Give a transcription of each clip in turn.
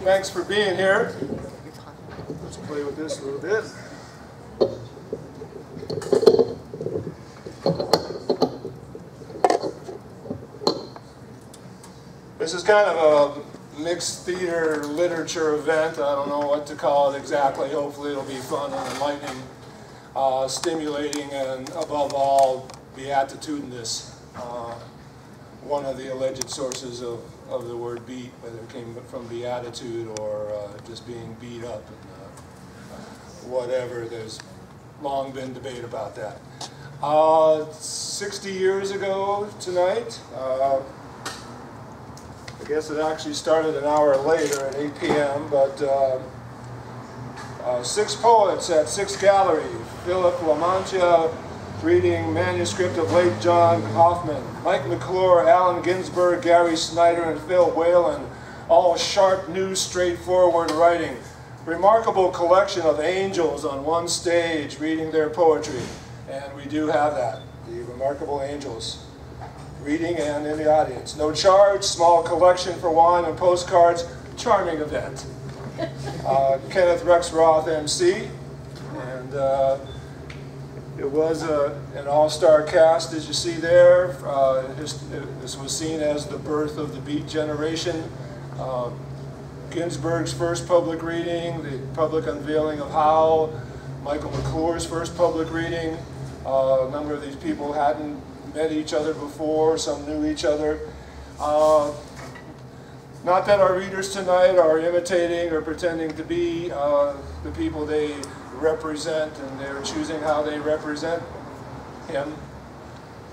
Thanks for being here. Let's play with this a little bit. This is kind of a mixed theater literature event. I don't know what to call it exactly. Hopefully it'll be fun and enlightening, stimulating, and above all, beatitudinous. One of the alleged sources of the word beat, whether it came from beatitude or just being beat up and whatever. There's long been debate about that. 60 years ago tonight, I guess it actually started an hour later at 8 p.m., but 6 poets at 6 Gallery. Philip Lamantia reading manuscript of late John Hoffman, Mike McClure, Allen Ginsberg, Gary Snyder, and Phil Whalen, all sharp, new, straightforward writing. Remarkable collection of angels on one stage reading their poetry, and we do have that, the remarkable angels reading and in the audience. No charge, small collection for wine and postcards, charming event. Kenneth Rexroth, MC, and it was an all-star cast, as you see there. This was seen as the birth of the Beat generation. Ginsberg's first public reading, the public unveiling of Howl, Michael McClure's first public reading. A number of these people hadn't met each other before, some knew each other. Not that our readers tonight are imitating or pretending to be the people they represent, and they're choosing how they represent him.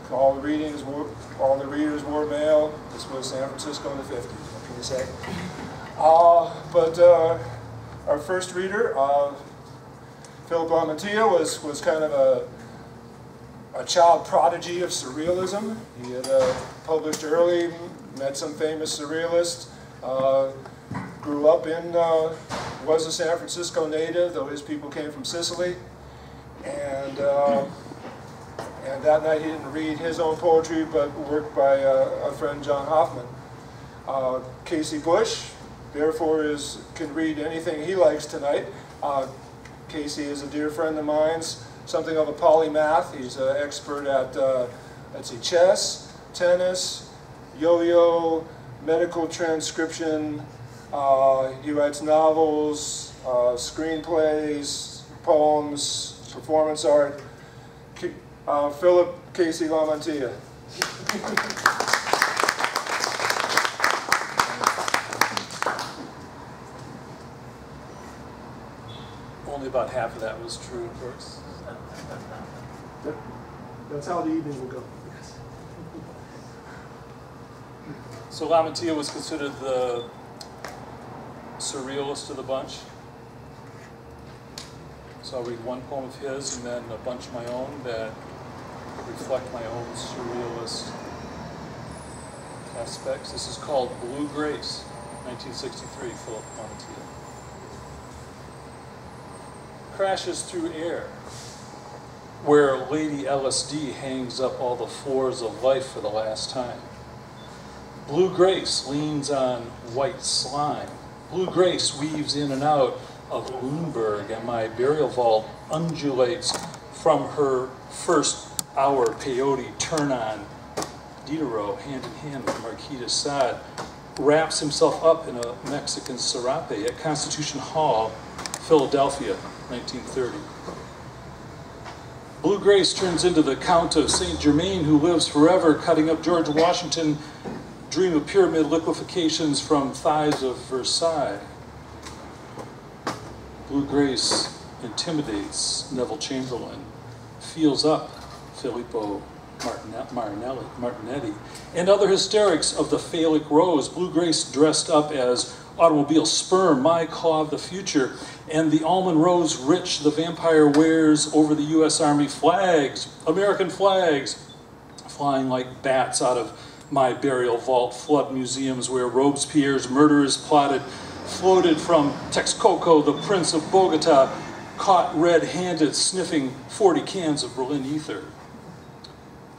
All the readers were male. This was San Francisco in the 50s, what can you say? But our first reader, Philip Lamantia, was kind of a child prodigy of surrealism. He had published early, met some famous surrealists, grew up in, was a San Francisco native, though his people came from Sicily. And that night he didn't read his own poetry, but worked by a friend, John Hoffman. Casey Bush, therefore, can read anything he likes tonight. Casey is a dear friend of mine, something of a polymath. He's an expert at, let's see, chess, tennis, yo-yo, medical transcription. He writes novels, screenplays, poems, performance art. Philip Casey Lamantia. Only about half of that was true, of course. That's how the evening will go. So Lamantia was considered the surrealist of the bunch. So I'll read one poem of his and then a bunch of my own that reflect my own surrealist aspects. This is called Blue Grace, 1963, Philip Lamantia. Crashes through air, where Lady LSD hangs up all the floors of life for the last time. Blue Grace leans on white slime. Blue Grace weaves in and out of Lundberg, and my burial vault undulates from her first hour peyote turn-on. Diderot, hand in hand with Marquis de Sade, wraps himself up in a Mexican serape at Constitution Hall, Philadelphia, 1930. Blue Grace turns into the Count of Saint Germain, who lives forever, cutting up George Washington, dream of pyramid liquefations from thighs of Versailles. Blue Grace intimidates Neville Chamberlain, feels up Filippo Martinetti, and other hysterics of the phallic rose. Blue Grace dressed up as automobile sperm, my claw of the future, and the almond rose rich the vampire wears over the U.S. Army flags, American flags, flying like bats out of my burial vault. Flood museums where Robespierre's murder is plotted, floated from Texcoco, the Prince of Bogota, caught red-handed sniffing 40 cans of Berlin ether.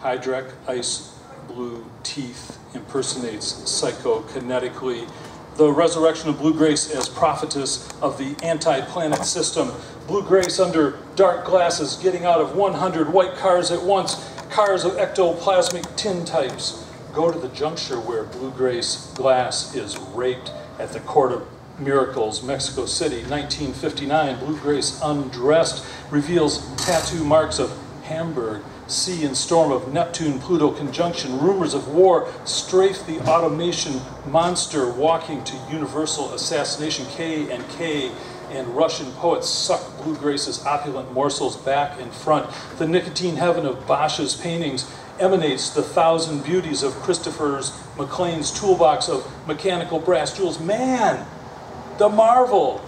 Hydrec ice blue teeth impersonates psychokinetically the resurrection of Blue Grace as prophetess of the anti-planet system. Blue Grace under dark glasses, getting out of 100 white cars at once, cars of ectoplasmic tin types. Go to the juncture where Blue Grace glass is raped at the Court of Miracles, Mexico City, 1959. Blue Grace undressed, reveals tattoo marks of Hamburg, sea and storm of Neptune-Pluto conjunction, rumors of war strafe the automation monster walking to universal assassination. K and Russian poets suck Blue Grace's opulent morsels back and front. The nicotine heaven of Bosch's paintings emanates the thousand beauties of Christopher McLean's toolbox of mechanical brass jewels. Man, the marvel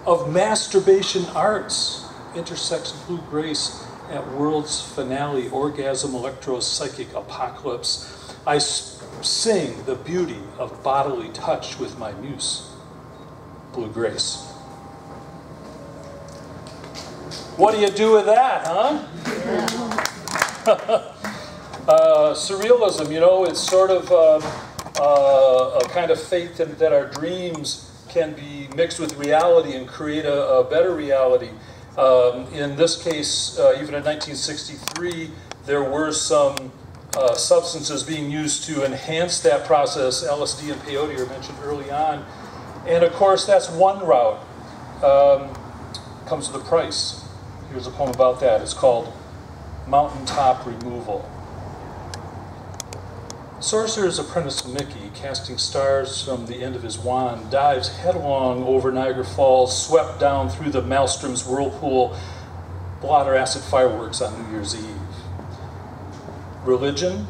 of masturbation arts intersects Blue Grace at world's finale, orgasm, electro-psychic apocalypse. I sing the beauty of bodily touch with my muse, Blue Grace. What do you do with that, huh? Surrealism, you know, it's sort of a kind of faith that our dreams can be mixed with reality and create a better reality. In this case, even in 1963, there were some substances being used to enhance that process. LSD and peyote are mentioned early on. And of course, that's one route. Comes with a price. Here's a poem about that. It's called Mountaintop Removal. Sorcerer's apprentice Mickey, casting stars from the end of his wand, dives headlong over Niagara Falls, swept down through the Maelstrom's whirlpool, blotter acid fireworks on New Year's Eve. Religion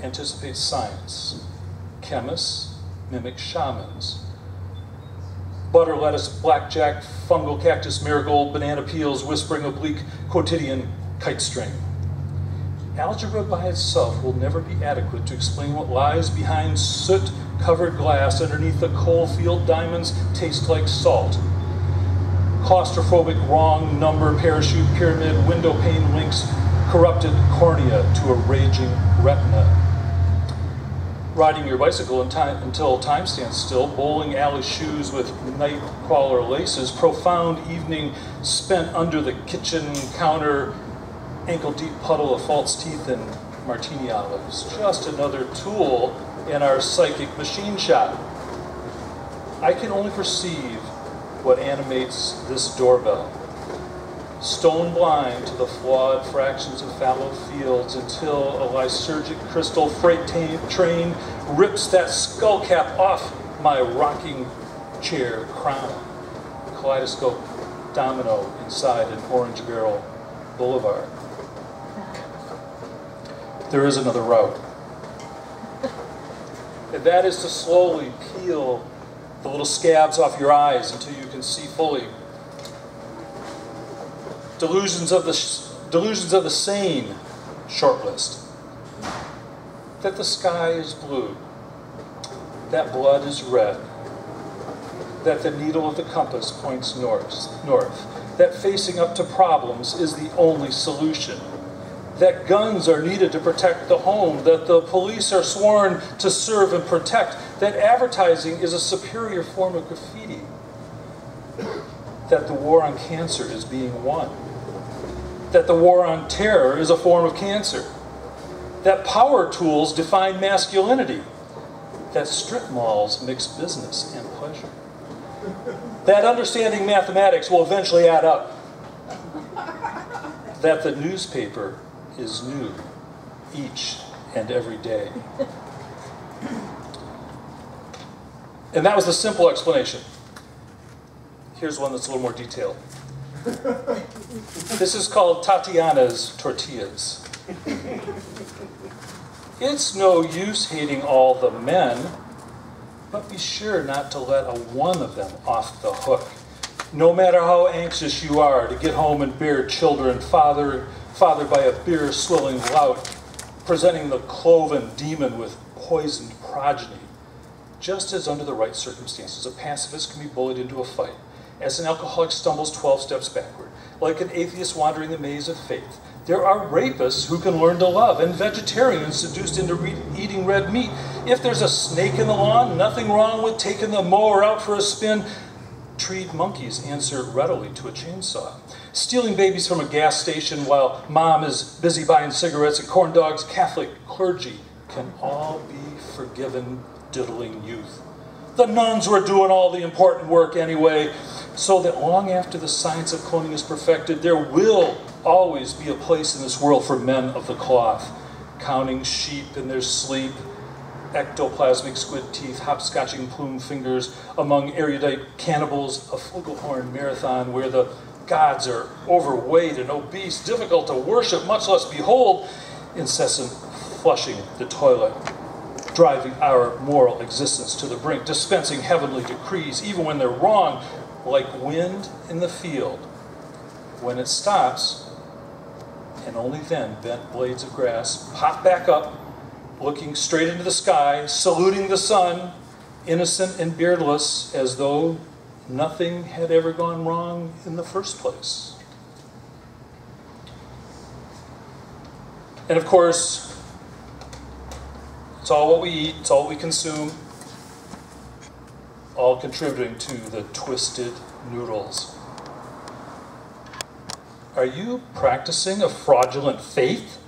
anticipates science. Chemists mimic shamans. Butter, lettuce, blackjack, fungal cactus, marigold, banana peels, whispering oblique, quotidian kite string. Algebra by itself will never be adequate to explain what lies behind soot-covered glass underneath the coal-field diamonds taste like salt. Claustrophobic wrong number parachute pyramid window pane links corrupted cornea to a raging retina. Riding your bicycle until time stands still, bowling alley shoes with night crawler laces, profound evening spent under the kitchen counter, ankle-deep puddle of false teeth and martini olives. Just another tool in our psychic machine shop. I can only perceive what animates this doorbell. Stone blind to the flawed fractions of fallow fields until a lysergic crystal freight train rips that skull cap off my rocking chair crown. Kaleidoscope domino inside an orange barrel boulevard. There is another route. And that is to slowly peel the little scabs off your eyes until you can see fully. Delusions of the sane, short list. That the sky is blue, that blood is red, that the needle of the compass points north, that facing up to problems is the only solution, that guns are needed to protect the home, that the police are sworn to serve and protect, that advertising is a superior form of graffiti, that the war on cancer is being won, that the war on terror is a form of cancer, that power tools define masculinity, that strip malls mix business and pleasure, that understanding mathematics will eventually add up, that the newspaper is new each and every day. And that was the simple explanation. Here's one that's a little more detailed. This is called Tatiana's Tortillas. It's no use hating all the men, but be sure not to let a one of them off the hook. No matter how anxious you are to get home and bear children, fathered by a beer-swilling lout, presenting the cloven demon with poisoned progeny. Just as under the right circumstances, a pacifist can be bullied into a fight, as an alcoholic stumbles 12 steps backward, like an atheist wandering the maze of faith, There are rapists who can learn to love, and vegetarians seduced into eating red meat. If there's a snake in the lawn, nothing wrong with taking the mower out for a spin. Treed monkeys answer readily to a chainsaw. Stealing babies from a gas station while mom is busy buying cigarettes and corn dogs, Catholic clergy can all be forgiven diddling youth. The nuns were doing all the important work anyway, so that long after the science of cloning is perfected, there will always be a place in this world for men of the cloth, counting sheep in their sleep, ectoplasmic squid teeth, hopscotching plume fingers among erudite cannibals, a flugelhorn marathon where the gods are overweight and obese, difficult to worship, much less behold, incessant flushing the toilet, driving our moral existence to the brink, dispensing heavenly decrees, even when they're wrong, like wind in the field. When it stops, and only then bent blades of grass pop back up, looking straight into the sky, saluting the sun, innocent and beardless, as though nothing had ever gone wrong in the first place. And of course, it's all what we eat, it's all we consume, all contributing to the twisted noodles. Are you practicing a fraudulent faith?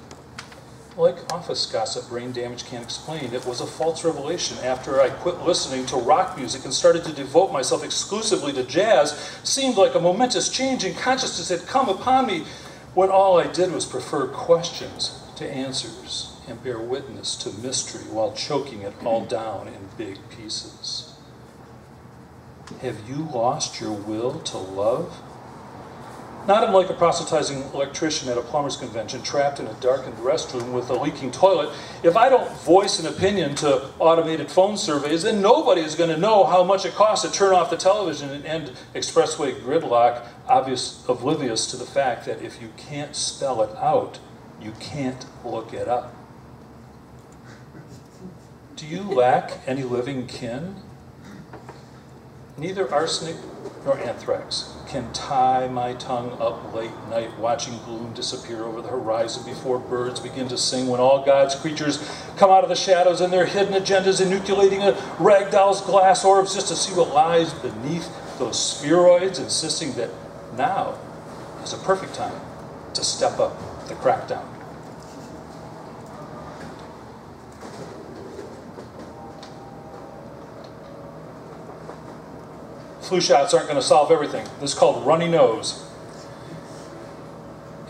Like office gossip brain damage can't explain, it was a false revelation after I quit listening to rock music and started to devote myself exclusively to jazz. Seemed like a momentous change in consciousness had come upon me when all I did was prefer questions to answers and bear witness to mystery while choking it all down in big pieces. Have you lost your will to love? Not unlike a proselytizing electrician at a plumber's convention trapped in a darkened restroom with a leaking toilet, if I don't voice an opinion to automated phone surveys, then nobody is going to know how much it costs to turn off the television and end expressway gridlock, oblivious to the fact that if you can't spell it out, you can't look it up. Do you lack any living kin? Neither arsenic nor anthrax can tie my tongue up late night watching gloom disappear over the horizon before birds begin to sing, when all God's creatures come out of the shadows and their hidden agendas inoculating a rag doll's glass orbs just to see what lies beneath those spheroids, insisting that now is a perfect time to step up the crackdown. Flu shots aren't going to solve everything. This is called runny nose.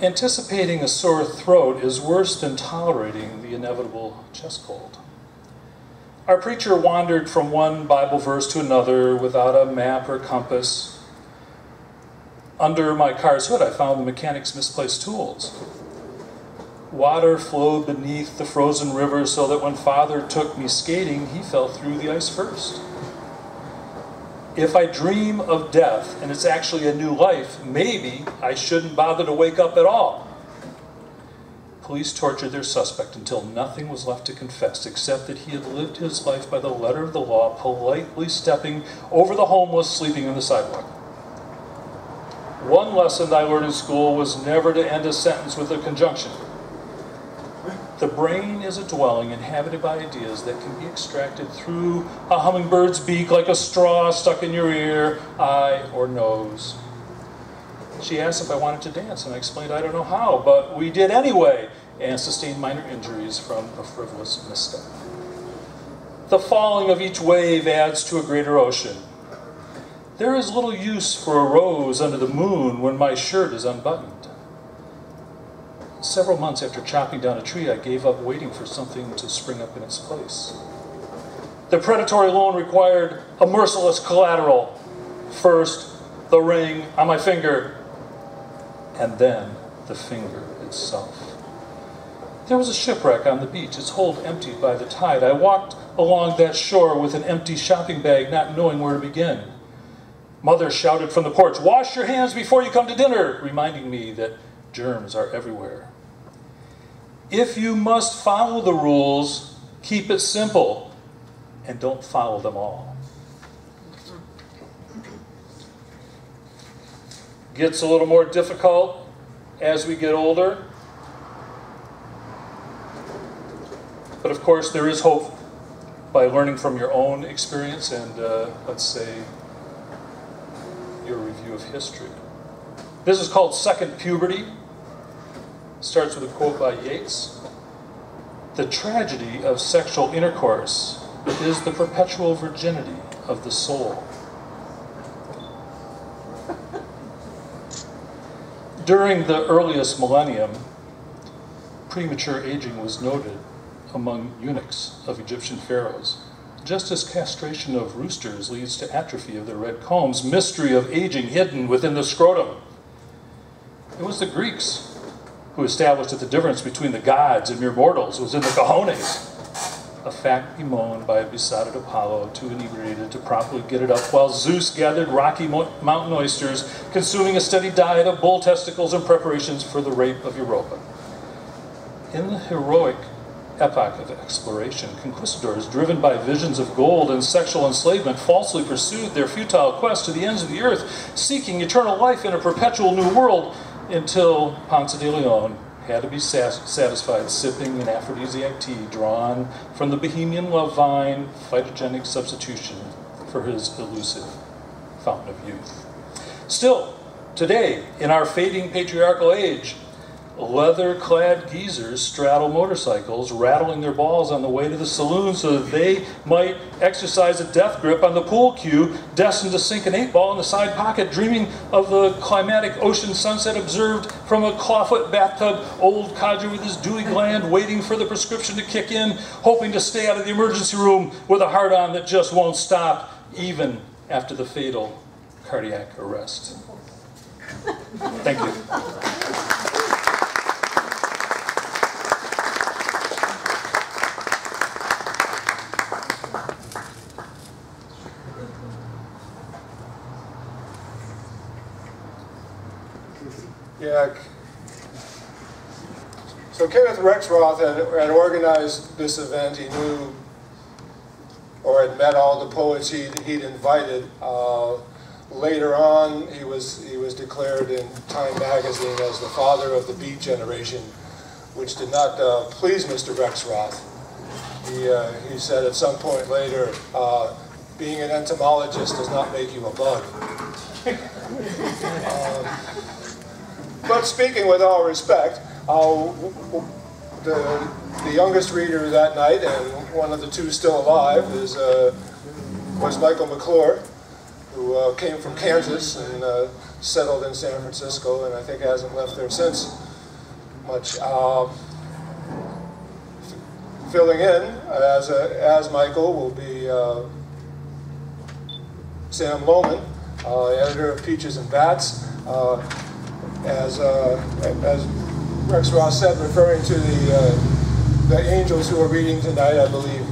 Anticipating a sore throat is worse than tolerating the inevitable chest cold. Our preacher wandered from one Bible verse to another without a map or compass. Under my car's hood, I found the mechanic's misplaced tools. Water flowed beneath the frozen river so that when Father took me skating, he fell through the ice first. If I dream of death and it's actually a new life, maybe I shouldn't bother to wake up at all. Police tortured their suspect until nothing was left to confess except that he had lived his life by the letter of the law, politely stepping over the homeless sleeping on the sidewalk. One lesson I learned in school was never to end a sentence with a conjunction. The brain is a dwelling inhabited by ideas that can be extracted through a hummingbird's beak like a straw stuck in your ear, eye, or nose. She asked if I wanted to dance, and I explained I don't know how, but we did anyway, and sustained minor injuries from a frivolous misstep. The falling of each wave adds to a greater ocean. There is little use for a rose under the moon when my shirt is unbuttoned. Several months after chopping down a tree, I gave up waiting for something to spring up in its place. The predatory loan required a merciless collateral. First, the ring on my finger, and then the finger itself. There was a shipwreck on the beach, its hold emptied by the tide. I walked along that shore with an empty shopping bag, not knowing where to begin. Mother shouted from the porch, "Wash your hands before you come to dinner," reminding me that germs are everywhere. If you must follow the rules, keep it simple and don't follow them all. Gets a little more difficult as we get older. course, there is hope by learning from your own experience and, let's say, your review of history. This is called Second Puberty. Starts with a quote by Yeats. "The tragedy of sexual intercourse is the perpetual virginity of the soul." During the earliest millennium, premature aging was noted among eunuchs of Egyptian pharaohs. Just as castration of roosters leads to atrophy of their red combs, mystery of aging hidden within the scrotum. It was the Greeks who established that the difference between the gods and mere mortals was in the cojones, a fact bemoaned by a besotted Apollo, too inebriated to properly get it up, while Zeus gathered rocky mountain oysters, consuming a steady diet of bull testicles in preparations for the rape of Europa. In the heroic epoch of exploration, conquistadors, driven by visions of gold and sexual enslavement, falsely pursued their futile quest to the ends of the earth, seeking eternal life in a perpetual new world, until Ponce de Leon had to be satisfied sipping an aphrodisiac tea drawn from the Bohemian love vine, phytogenic substitution for his elusive fountain of youth. Still, today, in our fading patriarchal age, leather-clad geezers straddle motorcycles, rattling their balls on the way to the saloon so that they might exercise a death grip on the pool cue, destined to sink an 8-ball in the side pocket, dreaming of the climatic ocean sunset observed from a clawfoot bathtub, old codger with his dewy gland waiting for the prescription to kick in, hoping to stay out of the emergency room with a heart-on that just won't stop, even after the fatal cardiac arrest. Thank you. Yeah. So Kenneth Rexroth had organized this event. He knew or had met all the poets he'd invited. Later on, he was declared in Time magazine as the father of the Beat generation, which did not please Mr. Rexroth. He said at some point later, being an entomologist does not make you a bug. But speaking with all respect, the youngest reader that night, and one of the two still alive, was Michael McClure, who came from Kansas and settled in San Francisco, and I think hasn't left there since much. Filling in as Michael will be Sam Lohmann, editor of Peaches and Bats. As Rexroth said, referring to the angels who are reading tonight, I believe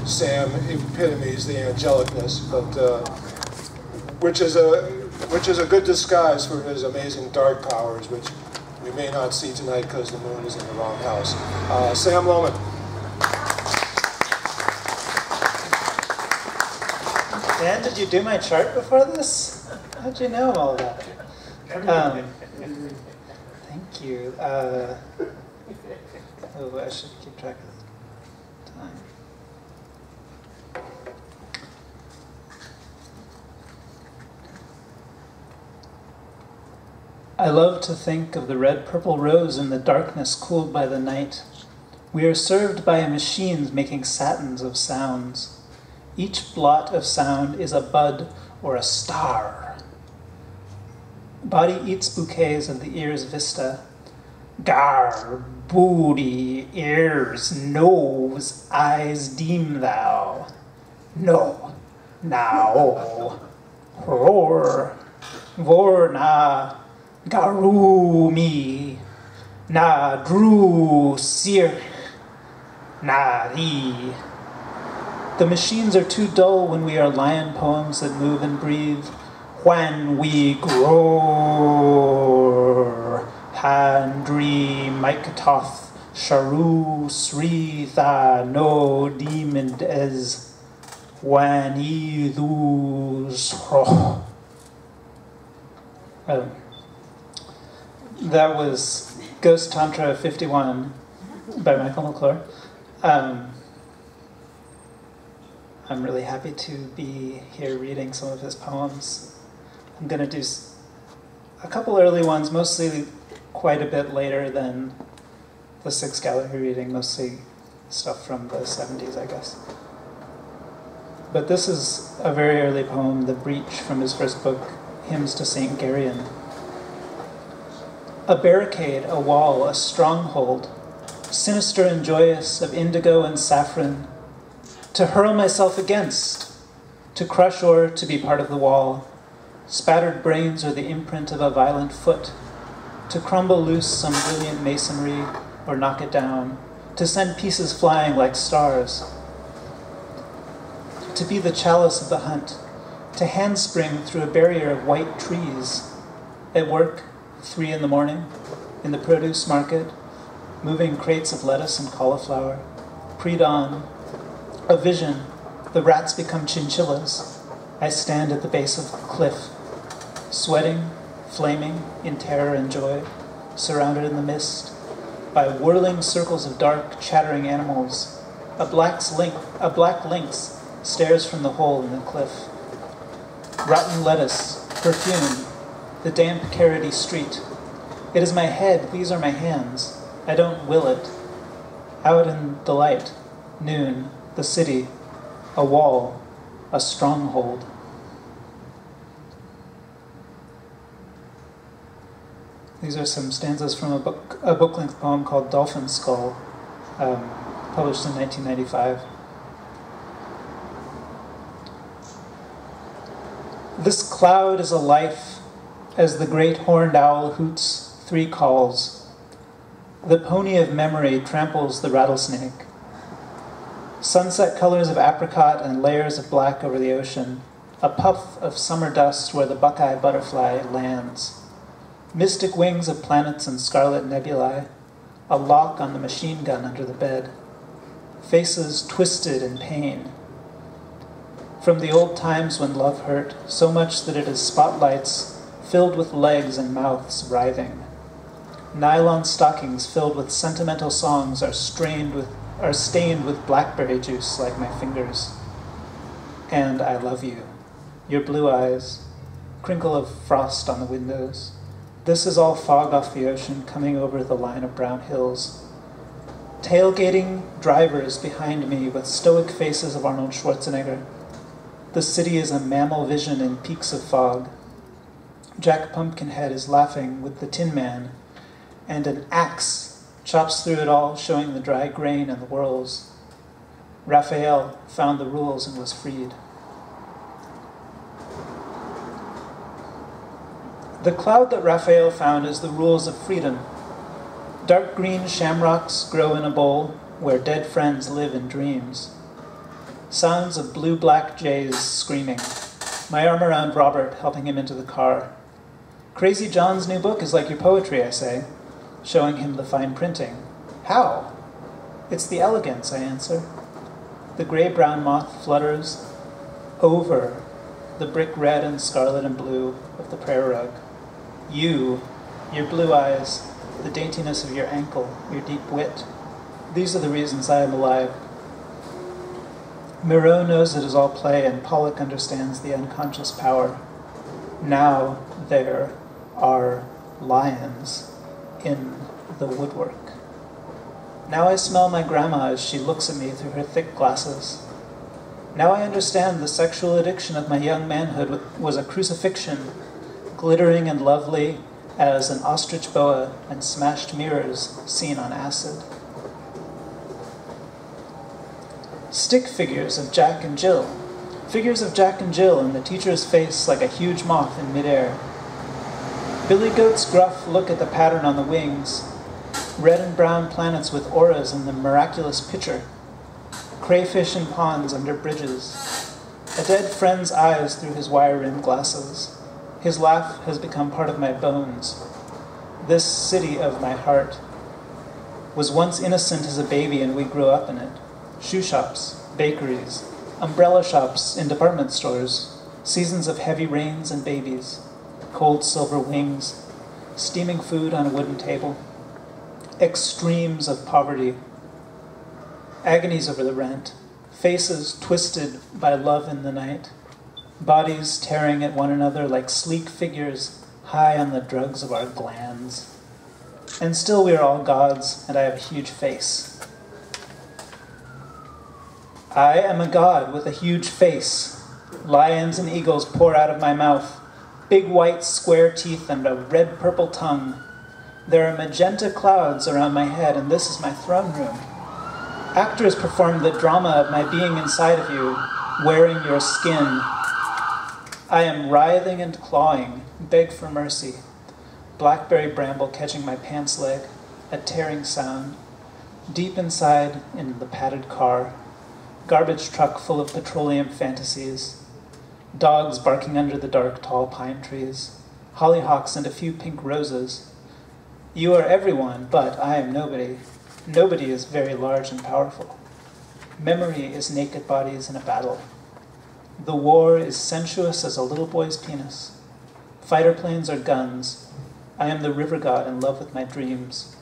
Sam epitomes the angelicness, but which is a good disguise for his amazing dark powers, which we may not see tonight because the moon is in the wrong house. Sam Lohmann. Dan, did you do my chart before this? How'd you know all that? Thank you. Oh, I should keep track of time. I love to think of the red-purple rose in the darkness cooled by the night. We are served by machines making satins of sounds. Each blot of sound is a bud or a star. Body eats bouquets of the ear's vista. Gar, booty, ears, nose, eyes deem thou. No, now. Roar, vorna, garumi, na dru sir, na ri. The machines are too dull when we are lion poems that move and breathe. When we grow, Handri, Mikatoth, Sharu, Sritha, no demon is. When ye lose. That was Ghost Tantra 51 by Michael McClure. I'm really happy to be here reading some of his poems. I'm going to do a couple early ones, mostly quite a bit later than the Six Gallery reading, mostly stuff from the 70s, I guess. But this is a very early poem, The Breach, from his first book, Hymns to St. Garion. A barricade, a wall, a stronghold, sinister and joyous, of indigo and saffron, to hurl myself against, to crush or to be part of the wall, spattered brains or the imprint of a violent foot, to crumble loose some brilliant masonry or knock it down, to send pieces flying like stars, to be the chalice of the hunt, to handspring through a barrier of white trees, at work, 3 a.m, in the produce market, moving crates of lettuce and cauliflower, pre-dawn, a vision, the rats become chinchillas. I stand at the base of the cliff, sweating, flaming, in terror and joy, surrounded in the mist, by whirling circles of dark, chattering animals. A black lynx stares from the hole in the cliff. Rotten lettuce, perfume, the damp, carroty street. It is my head, these are my hands. I don't will it. Out in the light, noon, the city, a wall, a stronghold. These are some stanzas from a book-length poem called Dolphin Skull, published in 1995. This cloud is a life, as the great horned owl hoots 3 calls. The pony of memory tramples the rattlesnake. Sunset colors of apricot and layers of black over the ocean, a puff of summer dust where the buckeye butterfly lands. Mystic wings of planets and scarlet nebulae, a lock on the machine gun under the bed. Faces twisted in pain. From the old times when love hurt, so much that it is spotlights filled with legs and mouths writhing. Nylon stockings filled with sentimental songs are stained with blackberry juice like my fingers. And I love you. Your blue eyes, crinkle of frost on the windows. This is all fog off the ocean coming over the line of brown hills. Tailgating drivers behind me with stoic faces of Arnold Schwarzenegger. The city is a mammal vision in peaks of fog. Jack Pumpkinhead is laughing with the Tin Man, and an axe chops through it all, showing the dry grain and the whirls. Raphael found the rules and was freed. The cloud that Raphael found is the rules of freedom. Dark green shamrocks grow in a bowl where dead friends live in dreams. Sounds of blue-black jays screaming. My arm around Robert, helping him into the car. Crazy John's new book is like your poetry, I say, showing him the fine printing. How? It's the elegance, I answer. The gray-brown moth flutters over the brick red and scarlet and blue of the prayer rug. You, your blue eyes, the daintiness of your ankle, your deep wit. These are the reasons I am alive. Miro knows it is all play, and Pollock understands the unconscious power. Now there are lions in the woodwork. Now I smell my grandma as she looks at me through her thick glasses. Now I understand the sexual addiction of my young manhood was a crucifixion, glittering and lovely as an ostrich boa and smashed mirrors seen on acid. Stick figures of Jack and Jill. Figures of Jack and Jill in the teacher's face like a huge moth in midair. Billy Goat's gruff look at the pattern on the wings. Red and brown planets with auras in the miraculous pitcher. Crayfish in ponds under bridges. A dead friend's eyes through his wire-rimmed glasses. His laugh has become part of my bones. This city of my heart was once innocent as a baby, and we grew up in it. Shoe shops, bakeries, umbrella shops in department stores, seasons of heavy rains and babies, cold silver wings, steaming food on a wooden table, extremes of poverty, agonies over the rent, faces twisted by love in the night, bodies tearing at one another like sleek figures high on the drugs of our glands. And still we are all gods, and I have a huge face. I am a god with a huge face. Lions and eagles pour out of my mouth, big white square teeth and a red-purple tongue. There are magenta clouds around my head, and this is my throne room. Actors perform the drama of my being inside of you, wearing your skin. I am writhing and clawing, beg for mercy. Blackberry bramble catching my pants leg, a tearing sound. Deep inside, in the padded car, garbage truck full of petroleum fantasies. Dogs barking under the dark, tall pine trees. Hollyhocks and a few pink roses. You are everyone, but I am nobody. Nobody is very large and powerful. Memory is naked bodies in a battle. The war is sensuous as a little boy's penis. Fighter planes are guns. I am the river god in love with my dreams.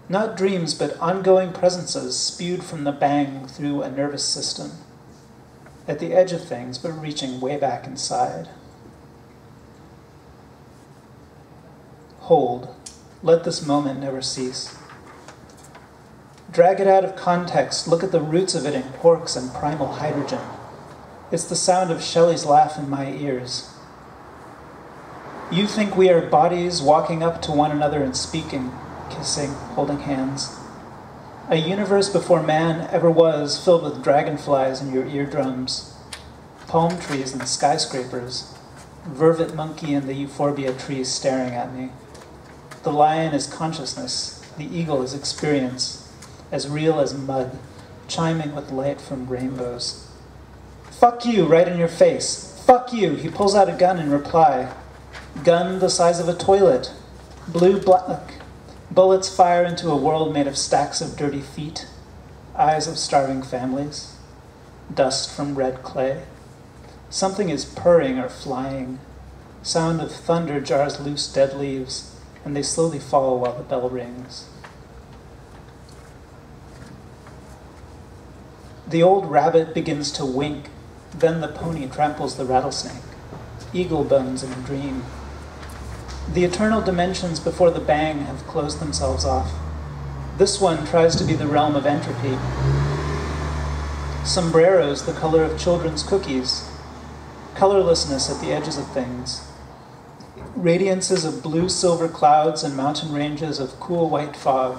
Not dreams, but ongoing presences spewed from the bang through a nervous system. At the edge of things, but reaching way back inside. Hold. Let this moment never cease. Drag it out of context. Look at the roots of it in quarks and primal hydrogen. It's the sound of Shelley's laugh in my ears. You think we are bodies walking up to one another and speaking, kissing, holding hands. A universe before man ever was, filled with dragonflies in your eardrums, palm trees and skyscrapers, vervet monkey and the euphorbia trees staring at me. The lion is consciousness, the eagle is experience, as real as mud, chiming with light from rainbows. Fuck you, right in your face. Fuck you. He pulls out a gun in reply. Gun the size of a toilet. Blue black. Bullets fire into a world made of stacks of dirty feet, eyes of starving families, dust from red clay. Something is purring or flying. Sound of thunder jars loose dead leaves, and they slowly fall while the bell rings. The old rabbit begins to wink, then the pony tramples the rattlesnake. Eagle bones in a dream. The eternal dimensions before the bang have closed themselves off. This one tries to be the realm of entropy. Sombreros the color of children's cookies. Colorlessness at the edges of things. Radiances of blue-silver clouds and mountain ranges of cool white fog.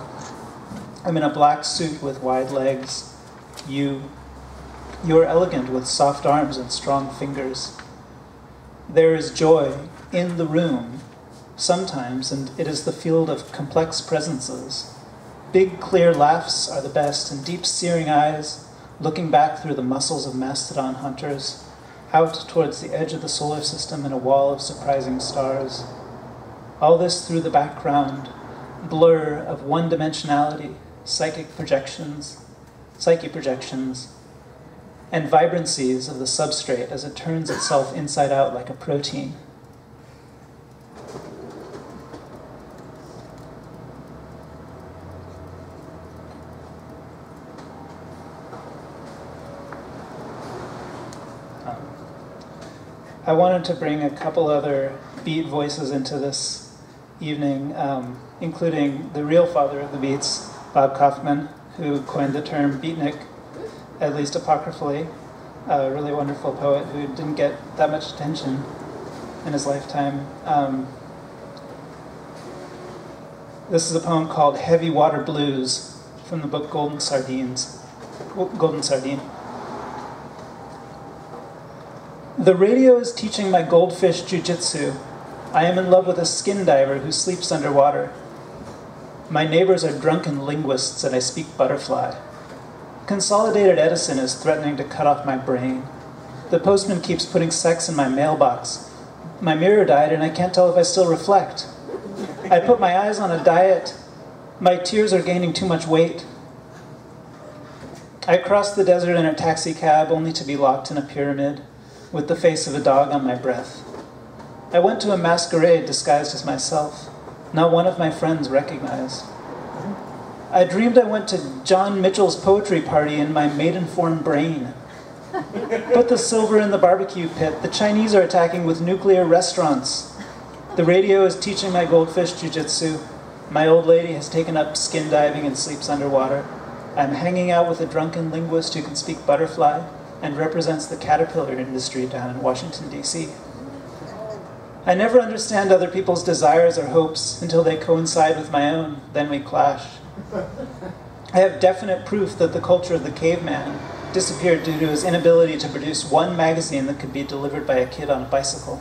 I'm in a black suit with wide legs. You are elegant with soft arms and strong fingers. There is joy in the room, sometimes, and it is the field of complex presences. Big, clear laughs are the best, and deep, searing eyes, looking back through the muscles of mastodon hunters, out towards the edge of the solar system in a wall of surprising stars. All this through the background, blur of one-dimensionality, psyche projections, and vibrancies of the substrate as it turns itself inside out like a protein. I wanted to bring a couple other beat voices into this evening, including the real father of the beats, Bob Kaufman, who coined the term beatnik, at least apocryphally, a really wonderful poet who didn't get that much attention in his lifetime. This is a poem called Heavy Water Blues from the book Golden Sardine. The radio is teaching my goldfish jujitsu. I am in love with a skin diver who sleeps underwater. My neighbors are drunken linguists and I speak butterfly. Consolidated Edison is threatening to cut off my brain. The postman keeps putting sex in my mailbox. My mirror died and I can't tell if I still reflect. I put my eyes on a diet. My tears are gaining too much weight. I crossed the desert in a taxi cab only to be locked in a pyramid with the face of a dog on my breath. I went to a masquerade disguised as myself. Not one of my friends recognized. I dreamed I went to John Mitchell's poetry party in my maiden-form brain. Put the silver in the barbecue pit. The Chinese are attacking with nuclear restaurants. The radio is teaching my goldfish jujitsu. My old lady has taken up skin diving and sleeps underwater. I'm hanging out with a drunken linguist who can speak butterfly and represents the caterpillar industry down in Washington, D.C. I never understand other people's desires or hopes until they coincide with my own. Then we clash. I have definite proof that the culture of the caveman disappeared due to his inability to produce one magazine that could be delivered by a kid on a bicycle.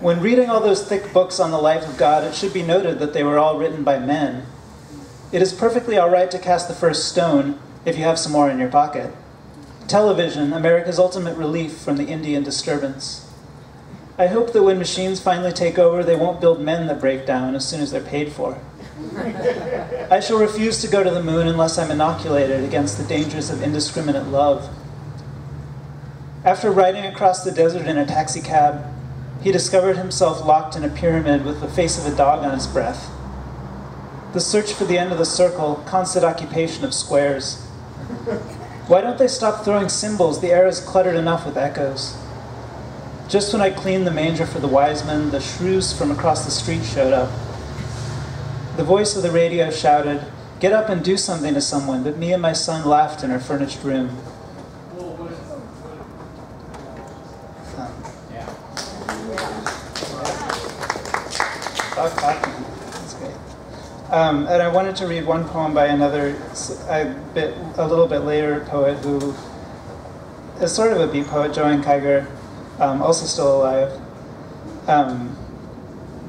When reading all those thick books on the life of God, it should be noted that they were all written by men. It is perfectly all right to cast the first stone if you have some more in your pocket. Television, America's ultimate relief from the Indian disturbance. I hope that when machines finally take over, they won't build men that break down as soon as they're paid for. I shall refuse to go to the moon unless I'm inoculated against the dangers of indiscriminate love. After riding across the desert in a taxi cab, he discovered himself locked in a pyramid with the face of a dog on his breath. The search for the end of the circle, constant occupation of squares. Why don't they stop throwing symbols? The air is cluttered enough with echoes. Just when I cleaned the manger for the wise men, the shrews from across the street showed up. The voice of the radio shouted, "Get up and do something to someone," but me and my son laughed in our furnished room. That's great. And I wanted to read one poem by another, a little bit later poet who is sort of a beat poet, Joanne Kiger, also still alive.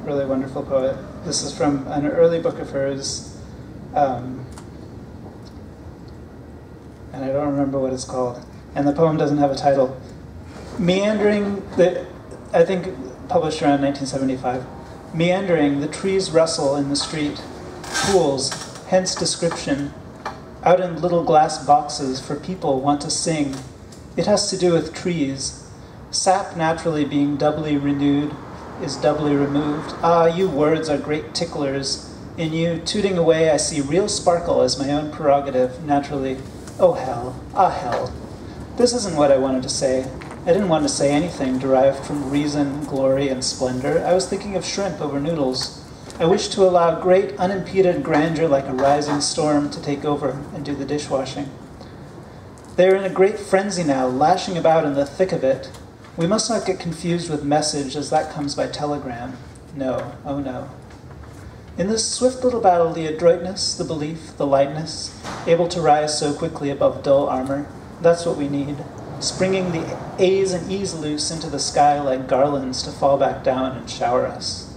Really wonderful poet. This is from an early book of hers, and I don't remember what it's called. And the poem doesn't have a title. Meandering, I think published around 1975. Meandering, the trees rustle in the street. Pools, hence description, out in little glass boxes for people want to sing. It has to do with trees. Sap naturally being doubly renewed is doubly removed. Ah, you words are great ticklers. In you, tooting away, I see real sparkle as my own prerogative, naturally. Oh hell, ah hell. This isn't what I wanted to say. I didn't want to say anything derived from reason, glory, and splendor. I was thinking of shrimp over noodles. I wish to allow great unimpeded grandeur like a rising storm to take over and do the dishwashing. They are in a great frenzy now, lashing about in the thick of it. We must not get confused with message, as that comes by telegram. No, oh no. In this swift little battle, the adroitness, the belief, the lightness, able to rise so quickly above dull armor, that's what we need. Springing the A's and E's loose into the sky like garlands to fall back down and shower us.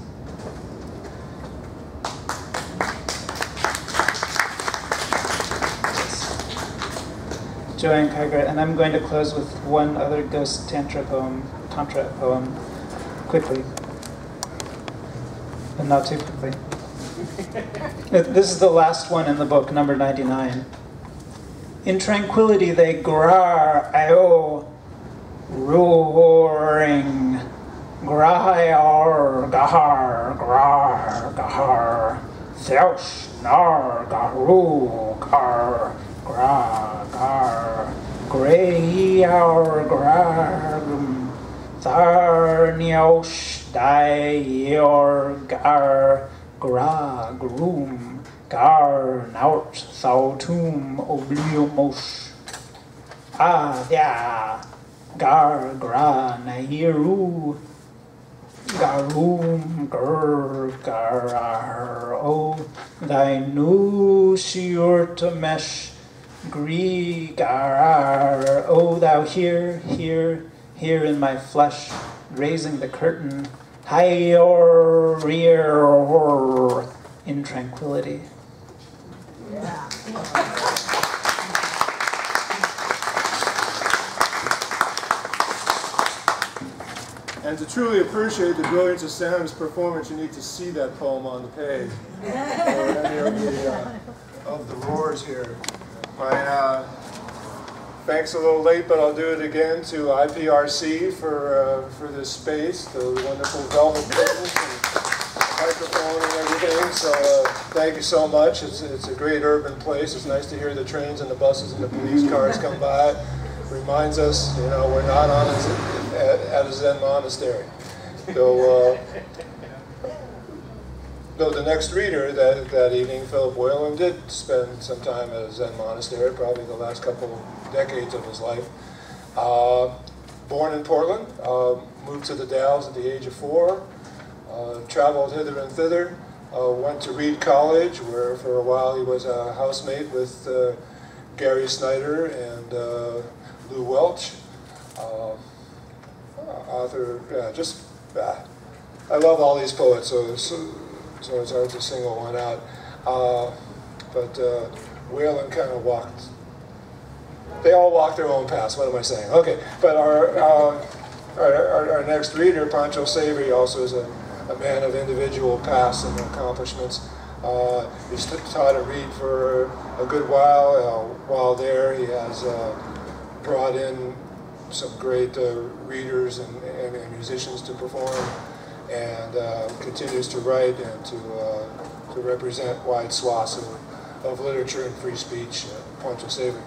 Joanne Kiger, and I'm going to close with one other ghost tantra poem quickly, but not too quickly. This is the last one in the book, number 99. In tranquility they grar, io, roaring, grar, gahar, grar, gahar, thoush, nar, garu, gar, gra, gar, grey, our, gragum, thar, niosh, die, or, gar, gra, groom, gar, naut, thautum, obliomosh, yeah, gar, gra, nairu, garum, garar, o, thy nu, shiurtamesh, gri, garar, o, thou here in my flesh, raising the curtain, hi-or, rear, in tranquility. Yeah. And to truly appreciate the brilliance of Sam's performance, you need to see that poem on the page, or any of the roars here. My thanks a little late, but I'll do it again to IPRC for this space, the wonderful velvet curtains. microphone and everything, so thank you so much. It's a great urban place. It's nice to hear the trains and the buses and the police cars come by. Reminds us, you know, we're not on at a Zen monastery. So, though the next reader that evening, Philip Whalen, did spend some time at a Zen monastery, probably the last couple of decades of his life. Born in Portland, moved to the Dalles at the age of 4, traveled hither and thither, went to Reed College, where for a while he was a housemate with Gary Snyder and Lou Welch. Author, I love all these poets, so it's hard to single one out. But Whalen kind of walked. They all walk their own paths. What am I saying? Okay, but our next reader, Pancho Savery, also is a man of individual paths and accomplishments. He's taught to read for a good while. While there, he has brought in some great readers and musicians to perform, and continues to write and to represent wide swaths of literature and free speech. Pancho Savery.